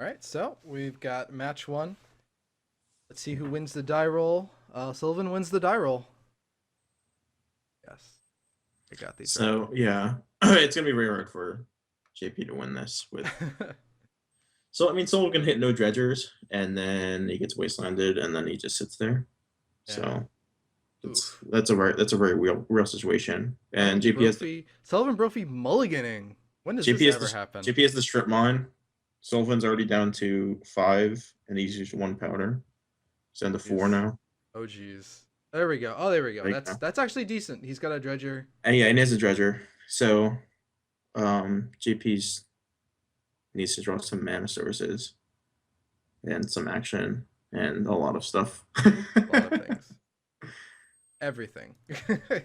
All right, so we've got match one. Let's see who wins the die roll. Sullivan wins the die roll. Yes, I got these right. So yeah, it's gonna be very hard for JP to win this with. So I mean, Soul can hit no dredgers, and then he gets wastelanded, and then he just sits there. Yeah. So it's Oof. that's a very real situation. And Sullivan Brophy mulliganing. When does JP this has ever the happen? JP has the strip mine. Sullivan's already down to 5, and he's used 1 powder. He's down to 4 He's now. oh geez. There we go. Oh, there we go. There you That's go. that's actually decent. He's got a dredger. And yeah, and he has a dredger. So JP's needs to draw some mana sources and some action and a lot of stuff. A lot of things. Everything.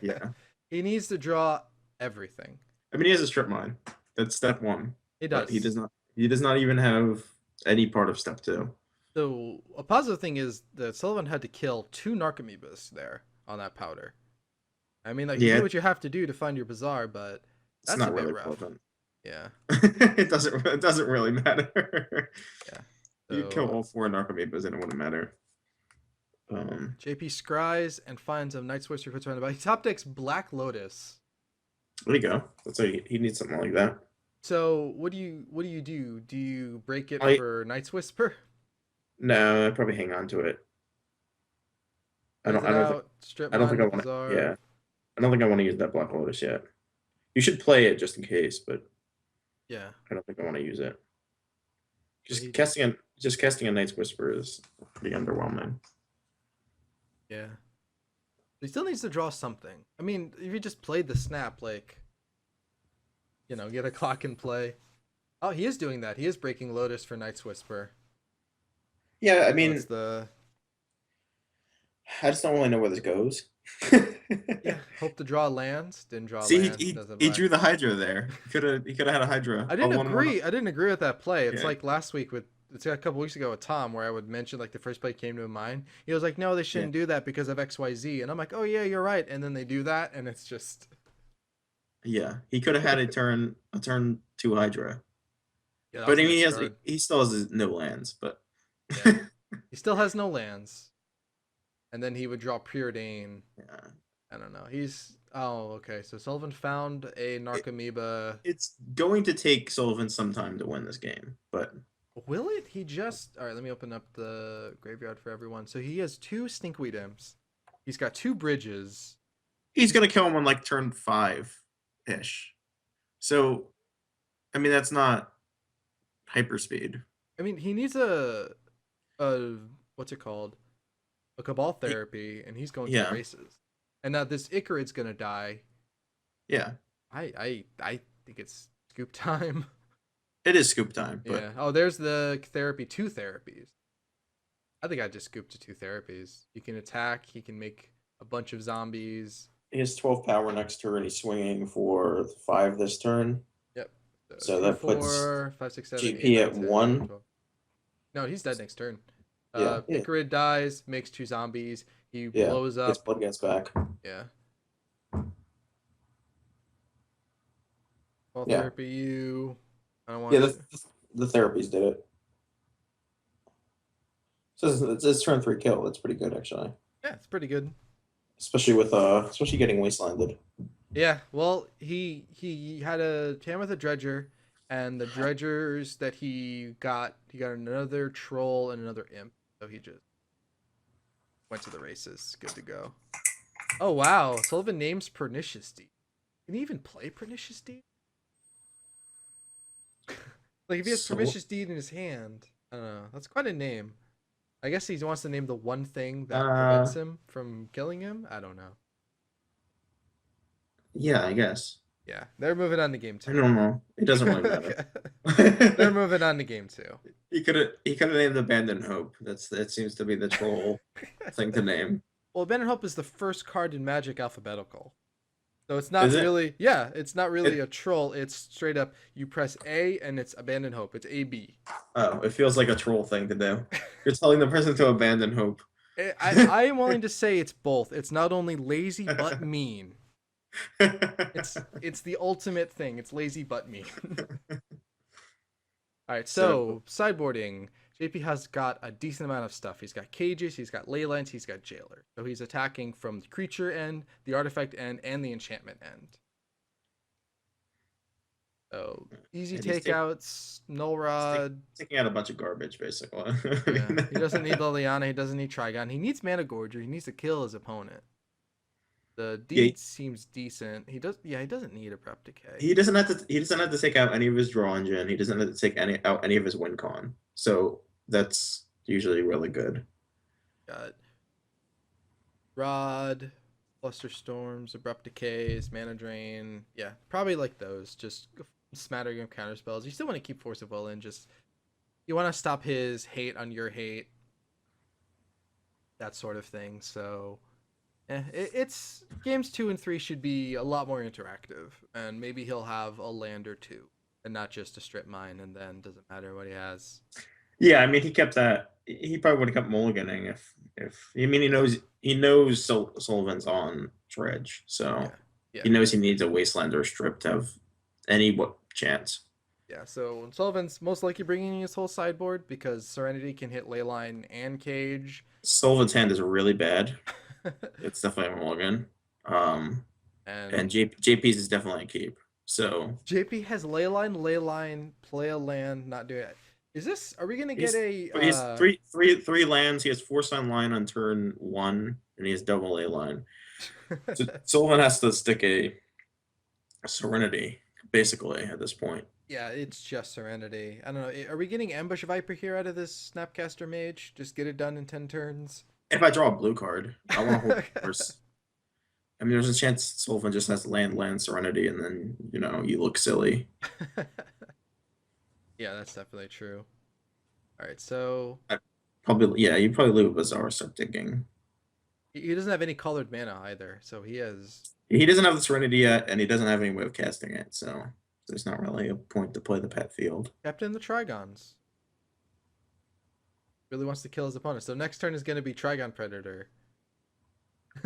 Yeah. He needs to draw everything. I mean, he has a strip mine. That's step 1. He But he does. does not. He does not even have any part of step 2. So a positive thing is that Sullivan had to kill 2 Narcomoebas there on that powder. I mean, like you do Yeah, what you have to do to find your bazaar, but it's that's a not bit really rough. relevant. Yeah, It doesn't really matter. yeah. You kill So all 4 Narcomoebas and it wouldn't matter. JP scries and finds a Night Swiss puts around the back. He top decks Black Lotus. There you go. That's he needs something like that. So what do you do? Do you break it I for Night's Whisper? No, I'd probably hang on to it. I Plays don't it I don't think out, strip I don't mine think I the want to. Yeah, bazaar. I don't think I want to use that Black Lotus yet. You should play it just in case, but Yeah. I don't think I want to use it. So Just he casting a Night's Whisper is pretty underwhelming. yeah. He still needs to draw something. I mean, if you just played the snap, like, get a clock in play. Oh, he is doing that. He is breaking Lotus for Night's Whisper. Yeah, I So it's mean, the I just don't really know where this goes. yeah. Hope to draw lands. Didn't draw See, lands. Doesn't he matter. drew the Hydra there. He could have had a Hydra. I A didn't one. agree. I didn't agree with that play. It's Yeah, like last week with it's a couple weeks ago with Tom where I would mention like the first play came to mind. He was like, "No, they yeah, shouldn't do that because of XYZ." And I'm like, "Oh yeah, you're right." And then they do that and it's just yeah. He could have had a turn 2 Hydra. yeah, that But was I a mean, nice card. he still has no lands. But Yeah. He still has no lands. And then he would draw Preordain. yeah, I don't know. He's oh, okay. So Sullivan found a it, Narcomoeba. it's going to take Sullivan some time to win this game. But Will it? He just all right. Let me open up the graveyard for everyone. So he has 2 Stinkweed Imps. He's got 2 Bridges. he's gonna kill him on like turn 5 ish. So I mean, that's not hyperspeed. I mean, he needs a what's it called? A Cabal He, therapy, and he's going to the yeah, races. And now this Icarid's gonna die. yeah. I think it's scoop time. It is scoop time, but Yeah. Oh, there's the therapy. 2 therapies. I think I just scooped to 2 therapies. He can attack. He can make a bunch of zombies. he has 12 power next turn. He's swinging for 5 this turn. Yep. So So two, that puts four, five, six, seven, eight, GP nine, at 10, 11, 1. 12. No, he's dead next turn. Yeah, yeah, Icarid dies, makes 2 zombies. He yeah. blows Gets up. blood against back. Yeah. All Yeah, therapy you. I don't yeah. want to. The therapies did it. So it's turn 3 kill. That's pretty good actually, Yeah, it's pretty good. especially getting wastelanded. Yeah, well, he had a can with a dredger, and the dredgers that he got another troll and another imp. So he just went to the races. Good to go. Oh wow, Sullivan names Pernicious Deed. Can he even play Pernicious Deed? Like if he has So Pernicious Deed in his hand, I don't know. That's quite a name. I guess he wants to name the one thing that uh prevents him from killing him. I don't know. yeah, I guess. Yeah, they're moving on to game I two. don't know. It doesn't really matter. They're moving on to game two. He could have named Abandoned Hope. That seems to be the troll thing to name. Well, Abandoned Hope is the first card in Magic alphabetical. So it's not Is it? really, yeah, it's not really It a troll. It's straight up, you press A and it's Abandoned Hope. It's AB. Oh, it feels like a troll thing to do. You're telling the person to abandon hope. I am willing to say it's both. It's not only lazy but mean. It's the ultimate thing. It's lazy but mean. All right, So so sideboarding. JP has got a decent amount of stuff. He's got cages, he's got ley lines, he's got jailer. So he's attacking from the creature end, the artifact end, and the enchantment end. So easy and takeouts, null rod. taking out a bunch of garbage, basically. I Yeah, mean, he doesn't need Liliana. He doesn't need Trigon. He needs Mana Gorger. He needs to kill his opponent. The yeah, deed seems decent. He does. Yeah, he doesn't need Abrupt Decay. he doesn't have to. He doesn't have to take out any of his draw engine. He doesn't have to take any of his win con. So that's usually really good. Got Rod, Fluster Storms, Abrupt Decays, Mana Drain. Yeah, probably like those. Just smattering of counter spells. You still want to keep Force of Will in. Just you want to stop his hate on your hate. That sort of thing. So it's games 2 and 3 should be a lot more interactive, and maybe he'll have a land or two, and not just a strip mine, and then doesn't matter what he has. Yeah, I mean, he kept that. He probably would have kept mulliganing if. I mean, he knows Sullivan's on dredge, so Yeah. he knows he needs a wasteland or a strip to have any chance. Yeah, so Sullivan's most likely bringing his whole sideboard because Serenity can hit Leyline and Cage. Sullivan's hand is really bad. It's definitely a mulligan. And JP's is definitely a keep. So JP has Leyline, play a land, not do it. Is this? Are we gonna get a? He's three lands. He has 4-sign line on turn 1, and he has double A line. So Sullivan has to stick a Serenity basically at this point. Yeah, it's just Serenity. I don't know. Are we getting Ambush Viper here out of this Snapcaster Mage? Just get it done in 10 turns. If I draw a blue card, I want to hold first. I mean, there's a chance Sullivan just has land, Serenity, and then, you look silly. Yeah, that's definitely true. All right, so You probably leave a Bazaar, start digging. he doesn't have any colored mana either, so he has. He doesn't have the Serenity yet, and he doesn't have any way of casting it, so there's not really a point to play the pet field. Captain the Trigons. Really wants to kill his opponent. So next turn is going to be Trigon Predator.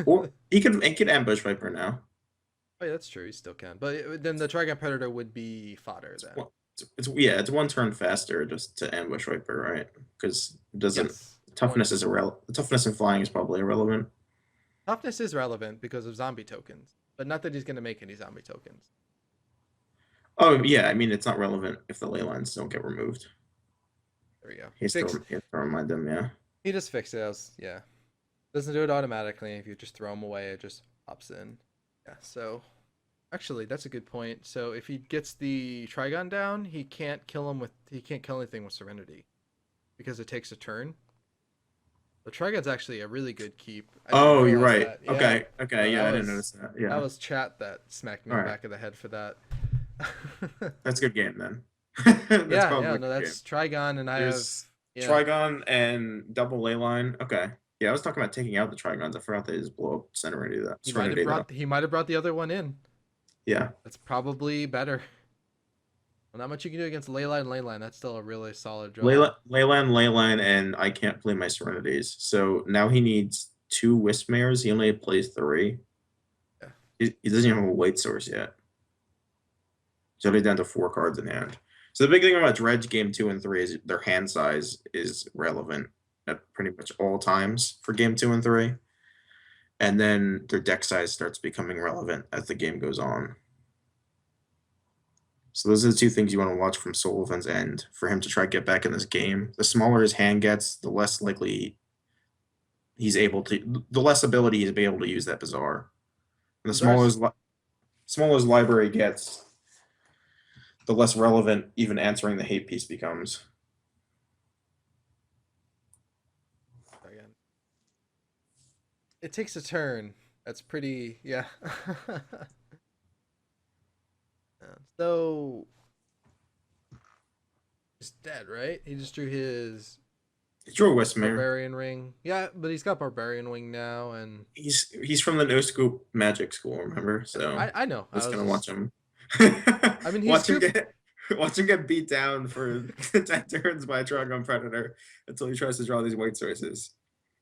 Or he could ambush Viper now. Oh, yeah, that's true. He still can. But then the Trigon Predator would be fodder then. Well, it's 1 turn faster just to ambush Viper, right? Because it doesn't. Yes. Toughness is irrelevant. The toughness in flying is probably irrelevant. Toughness is relevant because of zombie tokens, but not that he's going to make any zombie tokens. Oh yeah, I mean it's not relevant if the ley lines don't get removed. There we go. He has to remind them, yeah. He just fixed it. Yeah. Doesn't do it automatically. If you just throw him away, it just pops in. Yeah, so actually that's a good point. So if he gets the Trigon down, he can't kill anything with Serenity because it takes a turn. The Trigon's actually a really good keep. Oh, you're right. That. Okay. Yeah, I didn't notice that. Yeah. That was chat that smacked me in the back of the head for that. That's a good game then. That's Trigon, and There's Trigon and double ley line. Okay. Yeah, I was talking about taking out the Trigons. I forgot they just blow up Serenity. He might have brought the other one in. Yeah. That's probably better. Well, not much you can do against Leyline. That's still a really solid draw. Leyline, and I can't play my Serenities. So now he needs 2 Wismares. He only plays 3. Yeah. He doesn't even have a white source yet. So they're down to 4 cards in hand. So the big thing about Dredge game 2 and 3 is their hand size is relevant at pretty much all times for game 2 and 3. And then their deck size starts becoming relevant as the game goes on. So those are the 2 things you want to watch from Sullivan's end for him to try to get back in this game. The smaller his hand gets, the less likely the less ability he's be able to use that Bazaar. And the smaller his library gets, the less relevant even answering the hate piece becomes. Again. It takes a turn. That's pretty, yeah. So he's dead, right? He just drew his. He drew a Wismere. Barbarian Ring. Yeah, but he's got Barbarian Wing now, and he's from the No Scoop Magic School, remember? So I know. I was gonna watch him. I mean, watch him get beat down for 10 turns by a Trigon Predator until he tries to draw these white sources.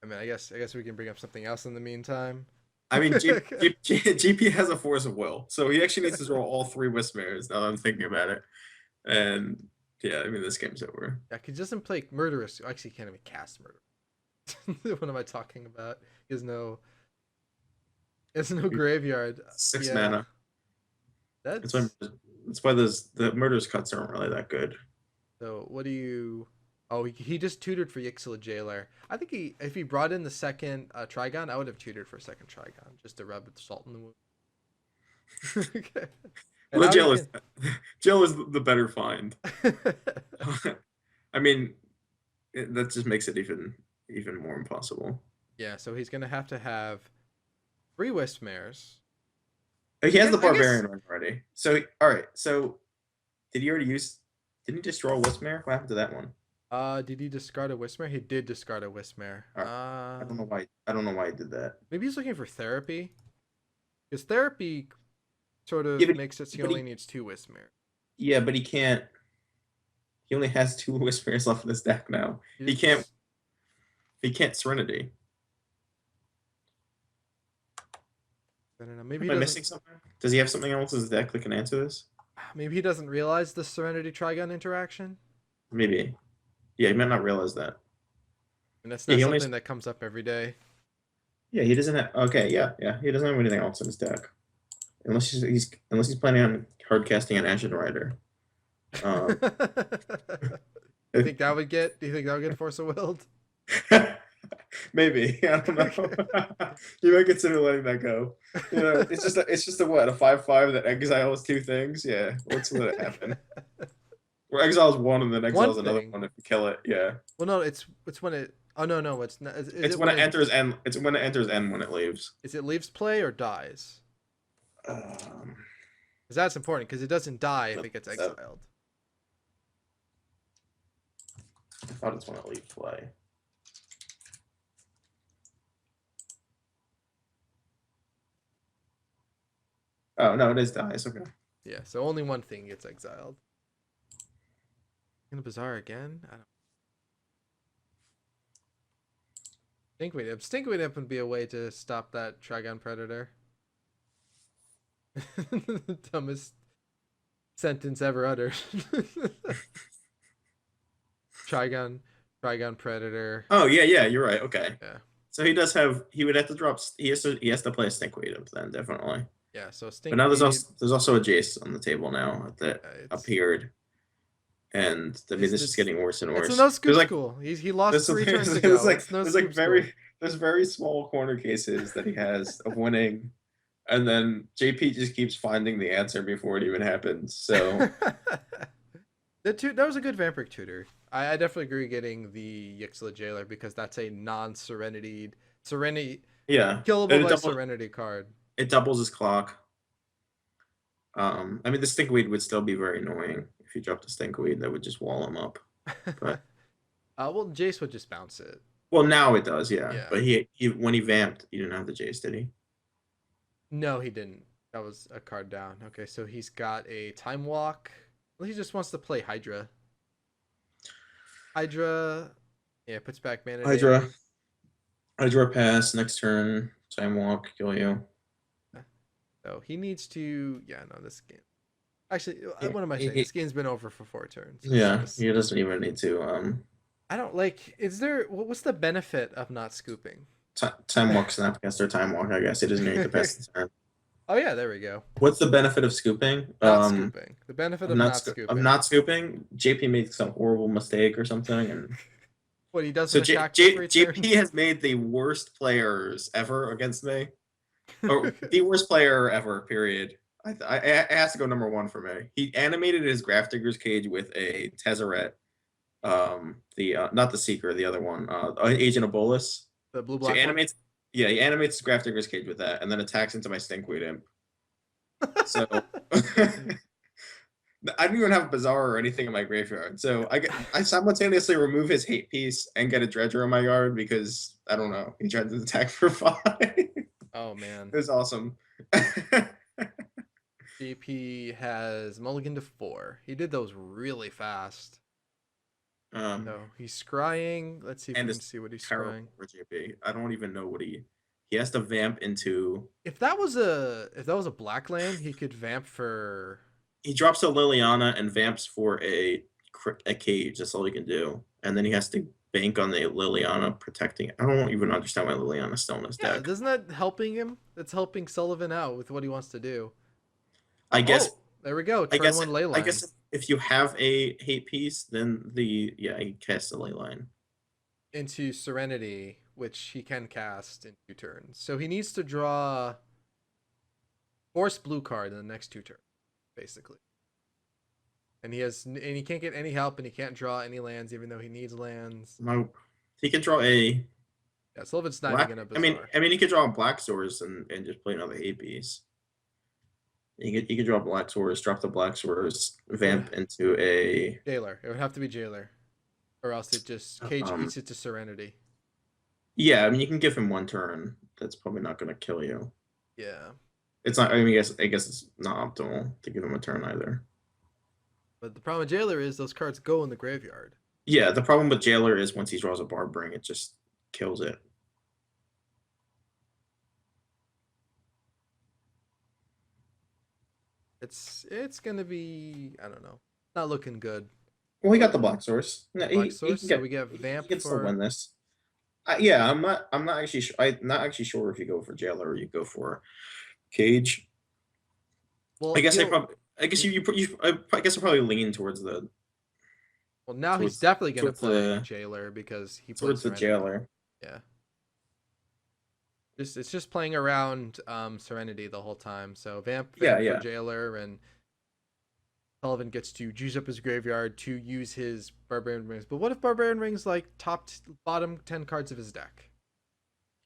I mean, I guess we can bring up something else in the meantime. I mean, GP has a Force of Will, so he actually needs to draw all 3 Wismares. Now that I'm thinking about it, and Yeah, I mean this game's over. Yeah, he doesn't play murderous. Actually, he can't even cast murder. What am I talking about? He has no. It's no graveyard. 6 mana. Yeah, That's why. that's That's why the murderous cuts aren't really that good. so. What do you? Oh, he just tutored for Yixila Jailer. I think if he brought in the second Trigon, I would have tutored for a second Trigon just to rub salt in the wound. Okay. And Well, the now he jail is can. jail is the better find. I mean, that just makes it even more impossible. Yeah, so he's gonna have to have 3 Wisp He has the I guess. barbarian one already. So all right. So did he already use? Didn't he just draw Wismere? What happened to that one? Did he discard a Wismere? He did discard a Wismere. All right. I don't know why. I don't know why he did that. Maybe he's looking for therapy. Because therapy sort Yeah, of makes it so he but only needs 2 Wismere. yeah, but he can't. He only has 2 Wismeres left in his deck now. He can't. He can't Serenity. I don't know. Maybe Am I missing something? Does he have something else in his deck that can answer this? Maybe he doesn't realize the Serenity Trigon interaction. Maybe. Yeah, he might not realize that. And that's Yeah, not he something only. that comes up every day. Yeah, he doesn't have. Okay, yeah. He doesn't have anything else in his deck, unless he's planning on hard casting an Ashen Rider. Do you think that would get? Do you think that would get Force of Willed? Maybe I don't know. You might consider letting that go. You know, it's just a what, a 5/5 that exiles 2 things. Yeah, let's let it happen. Or exiles 1 and then exiles another one if you kill it. Yeah. Well, no, it's when it. Oh no, it's not. It's when it enters end. It's when it enters end when it leaves. Is it leaves play or dies? Um, Because that's important. Because it doesn't die if it gets so- exiled. I thought it's when it leaves play. Oh no, it is dies. Okay. Yeah, so only one thing gets exiled. In Bazaar again? I don't. Stinkweed Imp would be a way to stop that Trigon Predator. The dumbest sentence ever uttered. Trigon Predator. Oh yeah, you're right. Okay. Yeah. So he does have. He would have to drop. He has to play a Stinkweed Imp then definitely. Yeah, so But Stinkweed. now there's also a Jace on the table now that appeared, and I mean this is getting worse and worse. It's a no scoop like, school. He lost 3 turns ago. There's very small corner cases that he has of winning, and then JP just keeps finding the answer before it even happens. So that was a good Vampiric tutor. I definitely agree getting the Yixila Jailer because that's a non-Serenity yeah, killable by Serenity card. It doubles his clock. I mean the Stinkweed would still be very annoying if you dropped a Stinkweed that would just wall him up. But well, Jace would just bounce it. Well, now it does, yeah. Yeah. But he when he vamped, he didn't have the Jace, did he? No, he didn't. That was a card down. Okay, so he's got a Time Walk. Well, he just wants to play Hydra. Yeah, puts back mana. Hydra pass, next turn, Time Walk, kill you. So he needs to, this game. Actually, what am I saying? This game's been over for 4 turns. Yeah, he doesn't even need to. I don't like. What's the benefit of not scooping? Time Walk, Snapcaster, Time Walk. I guess he doesn't need to pass the turn. Oh yeah, there we go. What's the benefit of scooping? Not scooping. The benefit of not scooping. Of not scooping, JP made some horrible mistake or something, and what he doesn't attack. JP has made the worst players ever against me. Or the worst player ever, period. I has to go number 1 for me. He animated his Grafdigger's Cage with a Tezzeret. Not the Seeker, the other one. Agent of Bolus. The blue-black one? Yeah, he animates his Grafdigger's Cage with that, and then attacks into my Stinkweed Imp. So I don't even have a Bazaar or anything in my graveyard. So I simultaneously remove his hate piece and get a Dredger in my yard because I don't know. He tried to attack for 5. Oh man, it was awesome. JP has mulligan to 4. He did those really fast. No, he's scrying. Let's see if we can see what he's scrying. For JP, I don't even know what he has to vamp into. If that was a black land, he could vamp for. He drops a Liliana and vamps for a a cage. That's all he can do. And then he has to bank on the Liliana protecting it. I don't even understand why Liliana's still in his Yeah, deck. isn't that helping him? That's helping Sullivan out with what he wants to do. I guess Oh, there we go. I Turn guess one I Leyline guess if you have a hate piece, then he casts the ley line. into Serenity, which he can cast in 2 turns. So he needs to draw force blue card in the next 2 turns, basically. And he can't get any help, and he can't draw any lands, even though he needs lands. No, he can draw a Yeah, Sullivan's sniping black. in a I mean, bizarre. he could draw a black source and just play another hate piece. He could draw black source, drop the black source, vamp into a Jailer. It would have to be Jailer, or else it just Cage um. eats it to Serenity. Yeah, I mean, you can give him 1 turn. That's probably not going to kill you. Yeah, It's not. I mean, I guess it's not optimal to give him a turn either. but the problem with Jailer is those cards go in the graveyard. Yeah, the problem with Jailer is once he draws a Barbering, it just kills it. It's gonna be, I don't know, not looking good. Well, he got the black source. No, Black he source, can so get. we get He Vamp can still for win this. Yeah, I'm not. I'm not actually. I'm not actually sure if you go for Jailer or you go for Cage. well, I guess you I know, probably. I guess I guess I probably lean towards the well now he's towards definitely gonna towards play the Jailer because he played towards the Serenity. Jailer. Yeah, it's just playing around Serenity the whole time. So Vamp Yeah, for yeah. Jailer, and Sullivan gets to juice up his graveyard to use his Barbarian Rings. But what if Barbarian Rings like bottom 10 cards of his deck?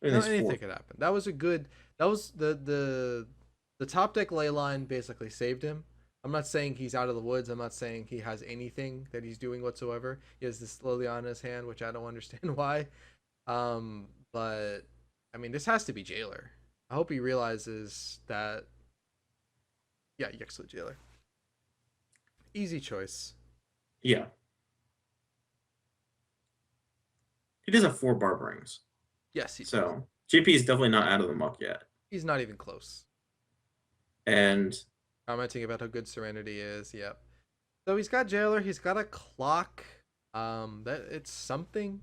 I mean, No, there's anything 4. could happen. That was a good. That was the top deck ley line basically saved him. I'm not saying he's out of the woods. I'm not saying he has anything that he's doing whatsoever. He has this Liliana in his hand, which I don't understand why. But I mean, this has to be Jailer. I hope he realizes that. Yeah, Yexler Jailer. Easy choice. Yeah, he does have 4 Barberings. Yes, he does. So JP is definitely not out of the muck yet. He's not even close. And Commenting about how good Serenity is. Yep. So he's got Jailer. He's got a clock. That it's something.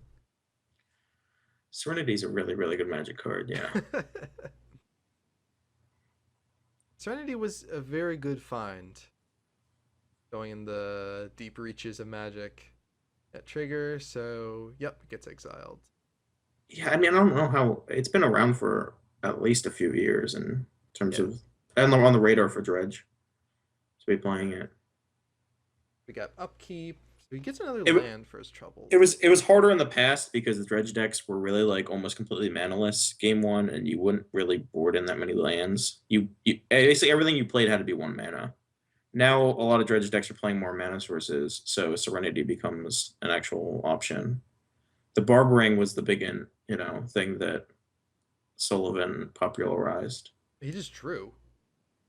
Serenity is a really, really good Magic card. Yeah. Serenity was a very good find. Going in the deep reaches of Magic. That trigger. So yep, it gets exiled. Yeah, I mean, I don't know how it's been around for at least a few years in terms of, and on the radar for Dredge to be playing it. We got upkeep. So he gets another It, land for his troubles. it was harder in the past because the Dredge decks were really like almost completely manaless game 1, and you wouldn't really board in that many lands. You basically everything you played had to be 1 mana. Now a lot of Dredge decks are playing more mana sources, so Serenity becomes an actual option. The Barbering was the big thing that Sullivan popularized. He just drew.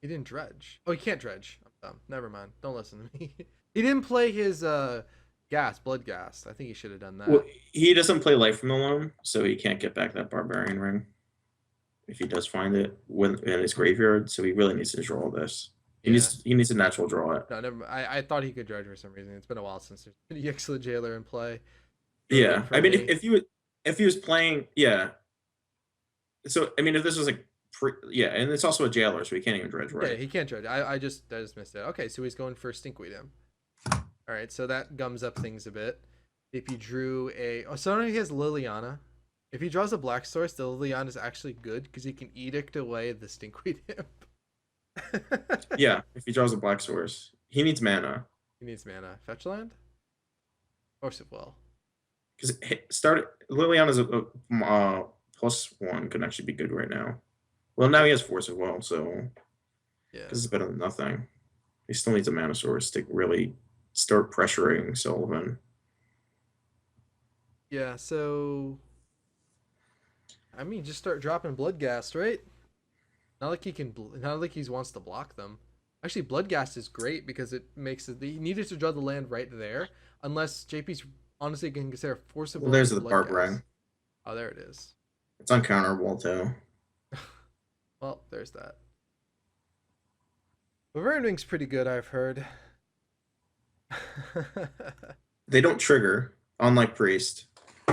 He didn't dredge. Oh, he can't dredge. I'm dumb. Never mind. Don't listen to me. He didn't play his blood gas. I think he should have done that. Well, he doesn't play Life from the Loam, so he can't get back that Barbarian Ring if he does find it in his graveyard. So he really needs to draw this. He needs to natural draw it. No, never mind. I thought he could dredge for some reason. It's been a while since there's been a Yexla Jailer in play. Yeah, I mean, if he was playing, yeah. So I mean, if this was like, and it's also a Jailer, so he can't even dredge, right? Yeah, he can't dredge. I just missed it. Okay, so he's going for Stinkweed him. All right, so that gums up things a bit. If he drew so now he has Liliana. If he draws a black source, the Liliana is actually good because he can edict away the Stinkweed Imp. Yeah, if he draws a black source, he needs mana. He needs mana. Fetch land? Of course it will. Because Liliana's a +1 could actually be good right now. Well, now he has force as well, so yeah, because it's better than nothing. He still needs a mana source to really start pressuring Sullivan. Yeah, so I mean, just start dropping Bloodghast, right? Not like he wants to block them. Actually, Bloodghast is great because it makes it. He needed to draw the land right there, unless JP's honestly can consider Force of Will. Well, there's the Barbering. Oh, there it is. It's uncounterable too. Well, there's that. Bavarian Wing's pretty good, I've heard. They don't trigger, unlike priest.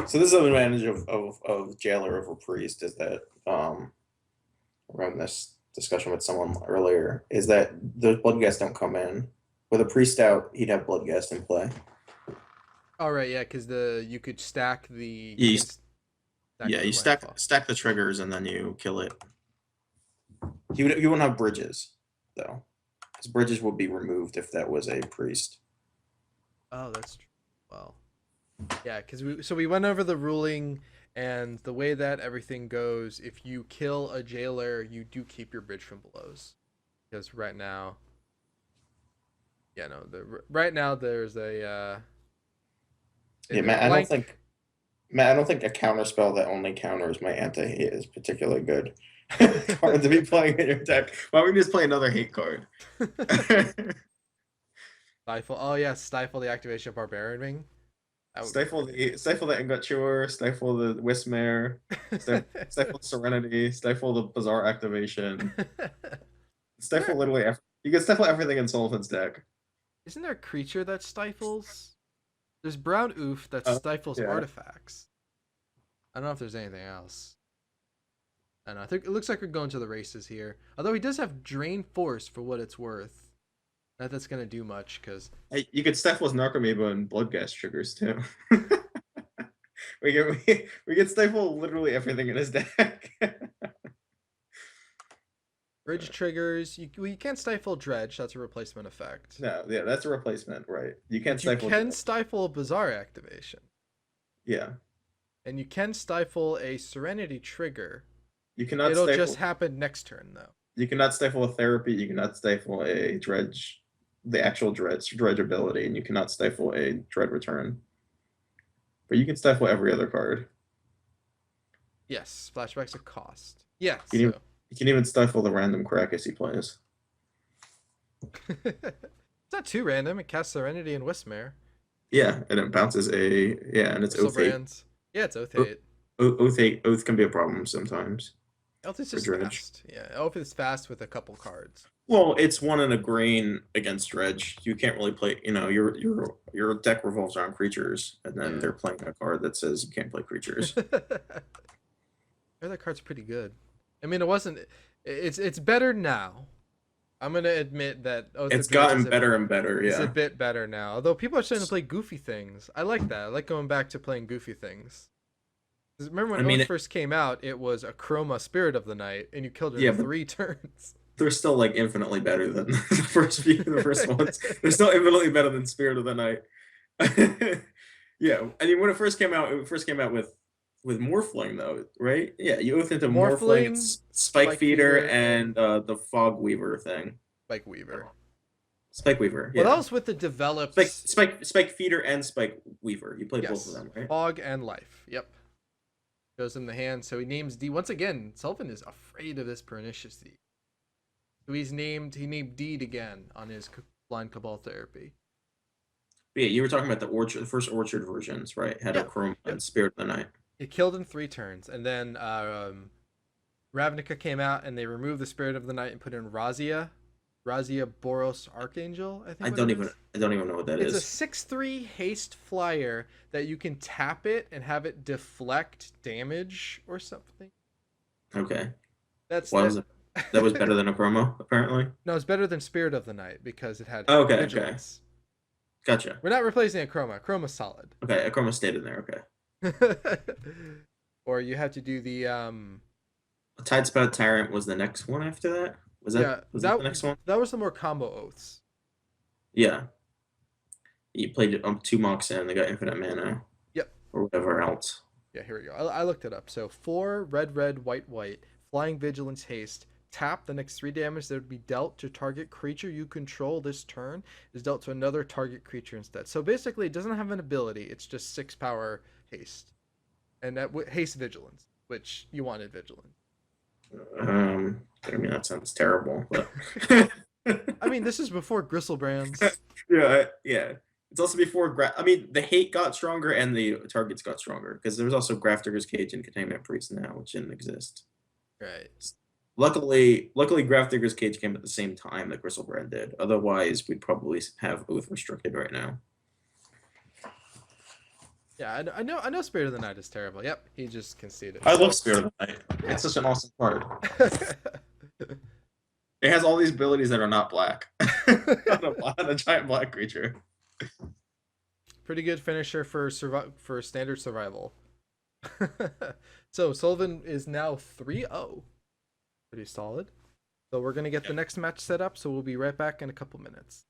So this is an advantage of jailer over priest is that around this discussion with someone earlier is that the bloodghast don't come in. With a priest out, he'd have bloodghast in play. All right, yeah, because you could stack the You, stack you the stack landfall. the triggers and then you kill it. He wouldn't have bridges though, because bridges would be removed if that was a priest. Oh, that's true. Well, yeah, because we went over the ruling and the way that everything goes. If you kill a jailer, you do keep your bridge from blows. Because right now, yeah, no, right now there's a Yeah, there's a Matt. I don't blank. think Matt. I don't think a counter spell that only counters my anti-hate is particularly good card to be playing in your deck. Why don't we just play another hate card? Stifle. Oh yeah, stifle the activation of Barbarian Ring. That would be Stifle the Ingoture, stifle the Wismare, stifle the Serenity, stifle the Bizarre Activation, stifle literally you can stifle everything in Sullivan's deck. Isn't there a creature that stifles? There's brown oof that Oh, stifles yeah. artifacts. I don't know if there's anything else. I don't know. I think it looks like we're going to the races here. Although he does have Drain Force for what it's worth. Not that's gonna do much because Hey, you could stifle his Narcomoeba and Bloodghast triggers too. We can stifle literally everything in his deck. bridge triggers. You can't stifle Dredge. That's a replacement effect. No, yeah, that's a replacement, right? You can't But you stifle. can stifle a Bizarre activation. Yeah, And you can stifle a Serenity trigger. you cannot It'll stifle. just happen next turn though. You cannot stifle a therapy. You cannot stifle a dredge, the actual dredge ability, and you cannot stifle a dread return. But you can stifle every other card. Yes, flashback's a cost. Yeah, You so can even stifle the random Krakus he plays. it's not too random. It casts Serenity and Wismare. Yeah, and it bounces and it's Crystal Oath 8. Brands. Yeah, it's Oath 8. Oath can be a problem sometimes Oath is for just dredge. fast. Yeah, Oath is fast with a couple cards. Well, it's 1 in a grain against dredge. You can't really play. Your deck revolves around creatures, and then Yeah. they're playing a card that says you can't play creatures. That card's pretty good. I mean, it wasn't. It's better now. I'm gonna admit that Oath It's of Dredge gotten better and better. is a Yeah. bit better now. Although people are starting to play goofy things. I like that. I like going back to playing goofy things. 'Cause remember when Oath first came out, it was a Chroma Spirit of the Night, and you killed it in 3 turns. They're still like infinitely better than the first ones. They're still infinitely better than Spirit of the Night. Yeah, I mean when it first came out with Morphling though, right? Yeah, you oath into Morphling, Spike Feeder, and the Fog Weaver thing. Spike Weaver. Spike Weaver. Yeah. Well, that was with the developed Spike Feeder and Spike Weaver. You played both of them, right? Fog and Life. Yep. Goes in the hand, so he names D. Once again, Sullivan is afraid of this Pernicious Deed. So he named Deed again on his Blind Cabal Therapy. Yeah, you were talking about the first Orchard versions, right? Had a Chrome and Spirit of the Night. It killed in 3 turns, and then Ravnica came out and they removed the Spirit of the Night and put in Razia Boros Archangel. I think. I don't even know what that is. It's a 6/3 haste flyer that you can tap it and have it deflect damage or something. Okay. That was better than a Chroma, apparently. No, it's better than Spirit of the Night because it had vigilance. Gotcha. We're not replacing a Chroma. Chroma's solid. Okay, a Chroma stayed in there. Okay. Or you have to do the Tidespout Tyrant was the next one after that. Was that the next one? That was the more combo oaths. Yeah. You played 2 Mox in, they got infinite mana. Yep. Or whatever else. Yeah, here we go. I looked it up. So 4 red, white, flying vigilance haste. Tap the next 3 damage that would be dealt to target creature you control this turn is dealt to another target creature instead. So basically, it doesn't have an ability. It's just 6 power haste, and that haste vigilance, which you wanted vigilance. I mean that sounds terrible, but I mean this is before Gristlebrands. Yeah. It's also before the hate got stronger and the targets got stronger because there was also Grafdigger's Cage and Containment Priest now, which didn't exist. Right. Luckily, Grafdigger's Cage came at the same time that Gristlebrand did. Otherwise, we'd probably have Oath restricted right now. Yeah, I know Spirit of the Night is terrible. Yep, he just conceded. I So, love Spirit of the Night. It's such an awesome card. It has all these abilities that are not black. on a giant black creature. pretty good finisher for for standard survival. So Sullivan is now 3-0. Pretty solid. So we're gonna get the next match set up. So we'll be right back in a couple minutes.